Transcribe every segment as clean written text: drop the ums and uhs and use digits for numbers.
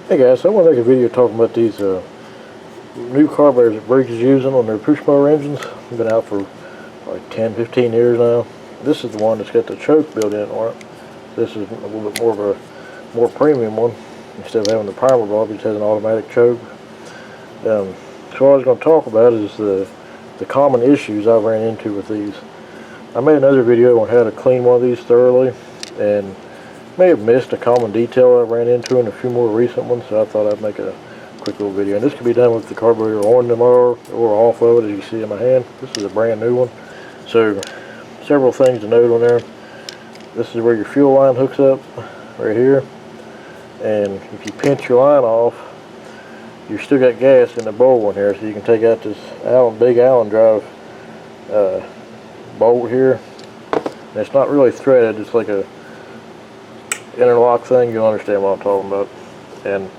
Hey guys, so I want to make a video talking about these new carburetors that Briggs is using on their push mower engines. They've been out for like 10-15 years now. This is the one that's got the choke built in on it. This is a little bit more of a more premium one. Instead of having the primer bulb, it just has an automatic choke. So what I was going to talk about is the common issues I've ran into with these. I made another video on how to clean one of these thoroughly, and may have missed a common detail I ran into in a few more recent ones, so I thought I'd make a quick little video. And this can be done with the carburetor on the mower or off of it, as you see in my hand. This is a brand new one. So several things to note on there. This is where your fuel line hooks up, right here. And if you pinch your line off, you've still got gas in the bowl in here, so you can take out this big Allen drive bolt here. And it's not really threaded, it's like a interlock thing. You'll understand what I'm talking about. And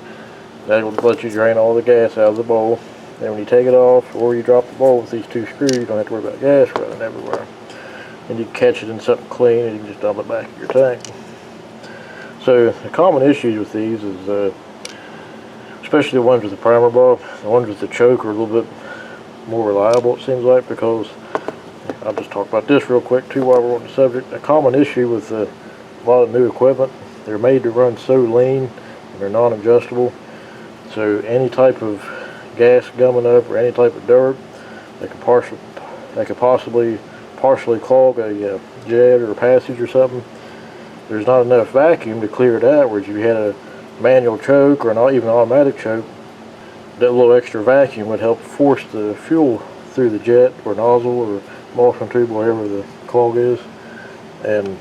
that will let you drain all the gas out of the bowl. And when you take it off, or you drop the bowl with these two screws, you don't have to worry about gas running everywhere. And you can catch it in something clean, and you can just dump it back in your tank. So the common issues with these is, especially the ones with the primer bulb, the ones with the choke are a little bit more reliable, it seems like, because I'll just talk about this real quick too while we're on the subject. A common issue with a lot of new equipment, they're made to run so lean and they're non-adjustable. So any type of gas gumming up or any type of dirt, they could possibly partially clog a jet or a passage or something. There's not enough vacuum to clear it out, whereas if you had a manual choke or not even an automatic choke, that little extra vacuum would help force the fuel through the jet or nozzle or emulsion tube, whatever the clog is. And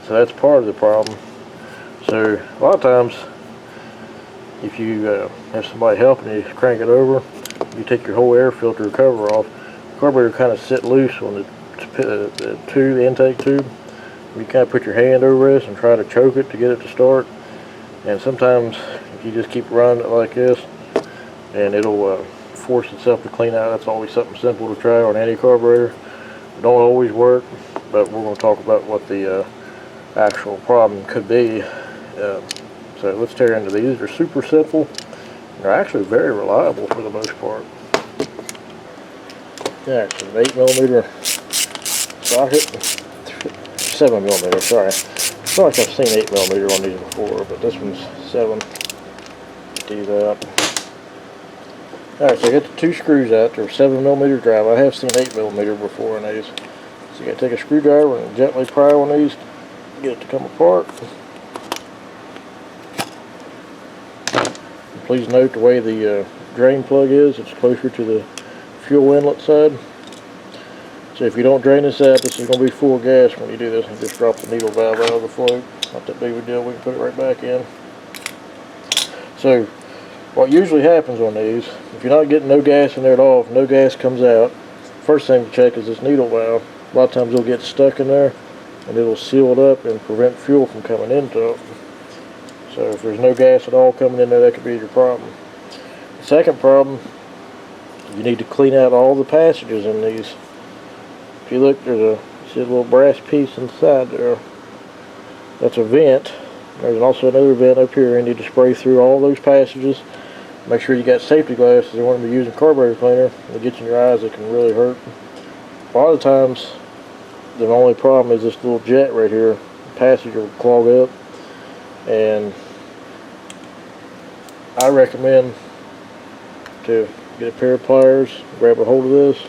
so that's part of the problem. So a lot of times, if you have somebody helping you crank it over, you take your whole air filter cover off, the carburetor kind of sit loose on the intake tube. You kind of put your hand over this and try to choke it to get it to start. And sometimes if you just keep running it like this, and it'll force itself to clean out. That's always something simple to try on any carburetor. It don't always work, but we're going to talk about what the actual problem could be. So let's tear into these. They're super simple. They're actually very reliable for the most part. Yeah, it's an 8mm socket. 7mm, sorry. I feel like I've seen 8mm on these before, but this one's 7. Do that. Alright, so I got the two screws out. They're 7mm drive. I have seen 8mm before on these. So you gotta take a screwdriver and gently pry on these, get it to come apart. And please note the way the drain plug is. It's closer to the fuel inlet side. So if you don't drain this out, this is going to be full of gas when you do this, and just drop the needle valve out of the float. Not that big of a deal, we can put it right back in. So what usually happens on these, if you're not getting no gas in there at all, if no gas comes out, first thing to check is this needle valve. A lot of times it'll get stuck in there and it'll seal it up and prevent fuel from coming into it. So if there's no gas at all coming in there, that could be your problem. The second problem, you need to clean out all the passages in these. If you look, there's see a little brass piece inside there. That's a vent. There's also another vent up here. You need to spray through all those passages. Make sure you got safety glasses. You want to be using carburetor cleaner. If it gets in your eyes, it can really hurt. A lot of times, the only problem is this little jet right here. The passage will clog up. And I recommend to get a pair of pliers, grab a hold of this.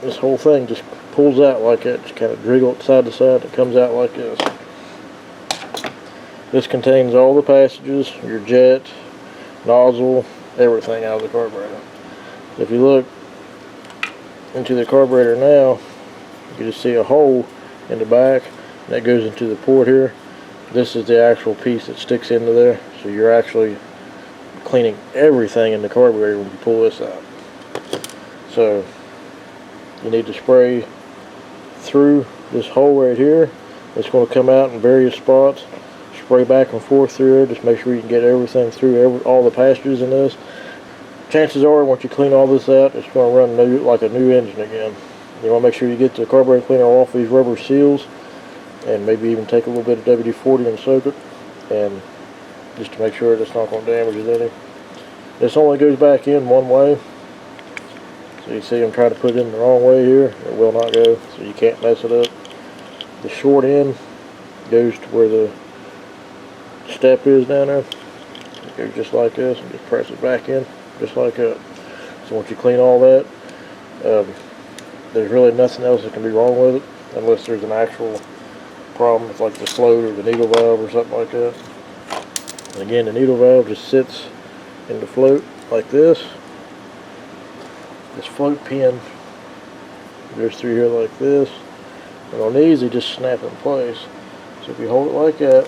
This whole thing just pulls out like that. Just kind of jiggle it side to side. It comes out like this. This contains all the passages, your jet, nozzle, everything out of the carburetor. If you look into the carburetor now, you can just see a hole in the back that goes into the port here. This is the actual piece that sticks into there. So you're actually cleaning everything in the carburetor when you pull this out. So you need to spray through this hole right here. It's going to come out in various spots. Spray back and forth through it. Just make sure you can get everything through all the passages in this. Chances are, once you clean all this out, it's going to run like a new engine again. You want to make sure you get the carburetor cleaner off these rubber seals, and maybe even take a little bit of WD-40 and soak it, and just to make sure it's not going to damage it any. This only goes back in one way. So you see I'm trying to put it in the wrong way here. It will not go, so you can't mess it up. The short end goes to where the step is down there. It goes just like this, and just press it back in, just like that. So once you clean all that, there's really nothing else that can be wrong with it, unless there's an actual problem with like the float or the needle valve or something like that. And again, the needle valve just sits in the float like this. This float pin goes through here like this, and on these they just snap in place. So if you hold it like that,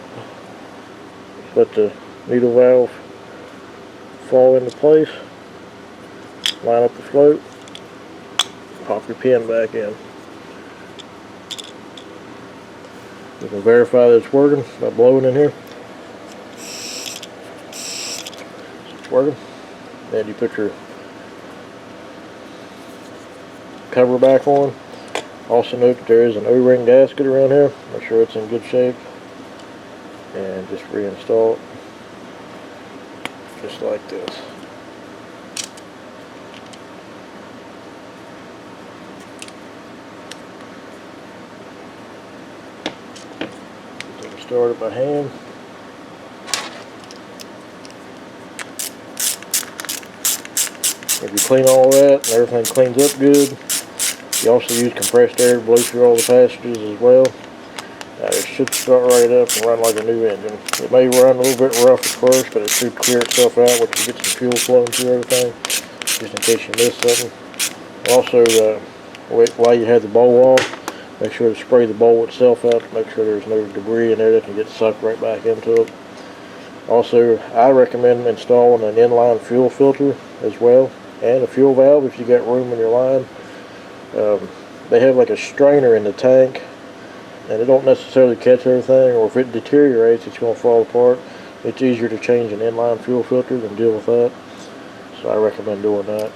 let the needle valve fall into place, line up the float, pop your pin back in. You can verify that it's working by blowing in here. It's working. Then you put your cover back on. Also note that there is an O-ring gasket around here. Make sure it's in good shape. And just reinstall it. Just like this. Start it by hand. If you clean all that and everything cleans up good, you also use compressed air to blow through all the passages as well. It should start right up and run like a new engine. It may run a little bit rough at first, but it should clear itself out once you get some fuel flowing through everything, just in case you miss something. Also, while you have the bowl off, make sure to spray the bowl itself out to make sure there's no debris in there that can get sucked right back into it. Also, I recommend installing an inline fuel filter as well, and a fuel valve if you got room in your line. They have like a strainer in the tank, and it don't necessarily catch everything, or if it deteriorates it's going to fall apart. It's easier to change an inline fuel filter than deal with that, so I recommend doing that.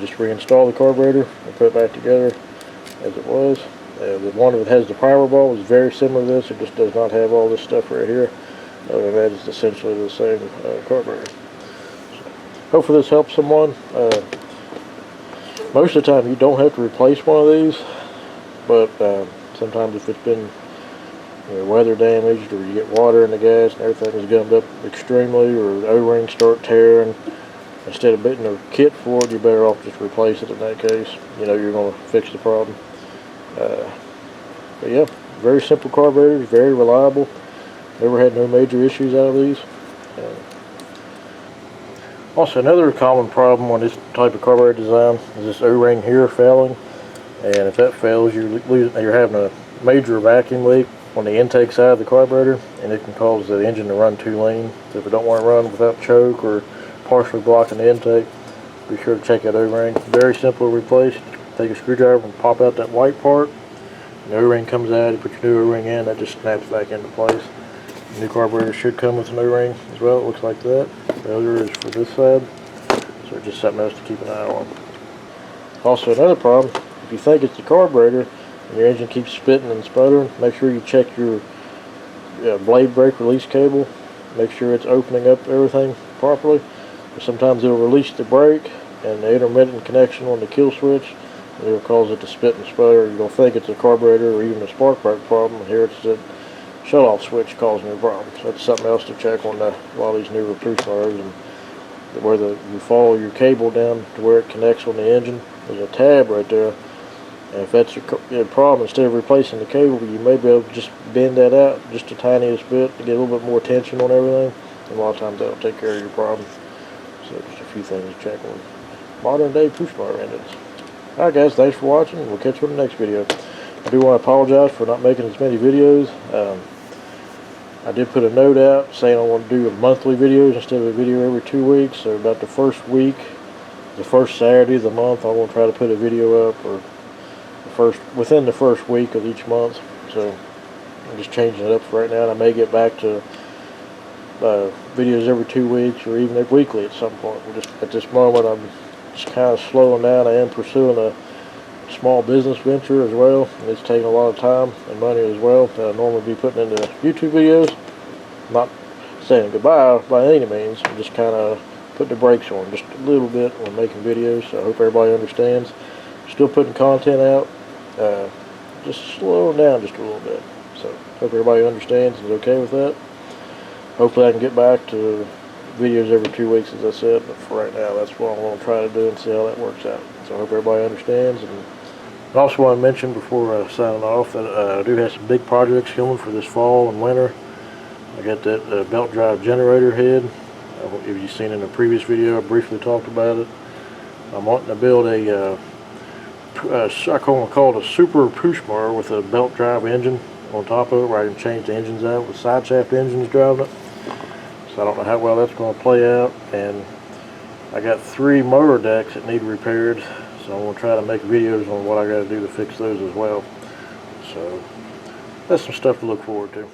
Just reinstall the carburetor and put it back together as it was. The one that has the power ball is very similar to this. It just does not have all this stuff right here. Other than that, it's essentially the same carburetor. So, hopefully this helps someone. Most of the time you don't have to replace one of these, but sometimes if it's been weather damaged, or you get water in the gas and everything is gummed up extremely, or the O-rings start tearing, instead of getting a kit for it, you're better off just replace it in that case. You know you're going to fix the problem. But yeah, very simple carburetors, very reliable. Never had no major issues out of these. Also, another common problem on this type of carburetor design is this O-ring here failing. And if that fails, you're having a major vacuum leak on the intake side of the carburetor, and it can cause the engine to run too lean. So if you don't want to run without choke or partially blocking the intake, be sure to check that O-ring. Very simple to replace. Take a screwdriver and pop out that white part. The O-ring comes out, you put your new O-ring in, that just snaps back into place. The new carburetor should come with an O-ring as well. It looks like that. The other is for this side, so it's just something else to keep an eye on. Also, another problem, if you think it's the carburetor and your engine keeps spitting and sputtering, make sure you check your blade brake release cable. Make sure it's opening up everything properly. Sometimes it'll release the brake and the intermittent connection on the kill switch, and it'll cause it to spit and sputter. You're going to think it's a carburetor or even a spark plug problem, and here it's the shut-off switch causing the problem. So that's something else to check on a lot of these newer Prussars. And where you follow your cable down to where it connects on the engine, there's a tab right there. And if that's your problem, instead of replacing the cable, you may be able to just bend that out just the tiniest bit to get a little bit more tension on everything. And a lot of times that'll take care of your problem. So just a few things to check on modern day push bar engines. Alright guys, thanks for watching. We'll catch you in the next video. I do want to apologize for not making as many videos. I did put a note out saying I want to do monthly videos instead of a video every 2 weeks. So about the first week, the first Saturday of the month, I want to try to put a video up, or within the first week of each month. So I'm just changing it up for right now, and I may get back to videos every 2 weeks or even weekly at some point. At this moment, I'm just kind of slowing down. I am pursuing a small business venture as well, and it's taking a lot of time and money as well that I normally be putting into YouTube videos. Not saying goodbye by any means. I'm just kind of putting the brakes on just a little bit when making videos. So I hope everybody understands. Still putting content out, just slowing down just a little bit. So hope everybody understands and is okay with that. Hopefully I can get back to videos every 2 weeks, as I said, but for right now, that's what I'm going to try to do and see how that works out. So I hope everybody understands. And I also want to mention before signing off that I do have some big projects coming for this fall and winter. I got that belt drive generator head. If you've seen in a previous video, I briefly talked about it. I'm wanting to build a I call it a super push mower with a belt drive engine on top of it, where I can change the engines out with side shaft engines driving it. So I don't know how well that's going to play out. And I got 3 motor decks that need repaired, so I'm going to try to make videos on what I got to do to fix those as well. So that's some stuff to look forward to.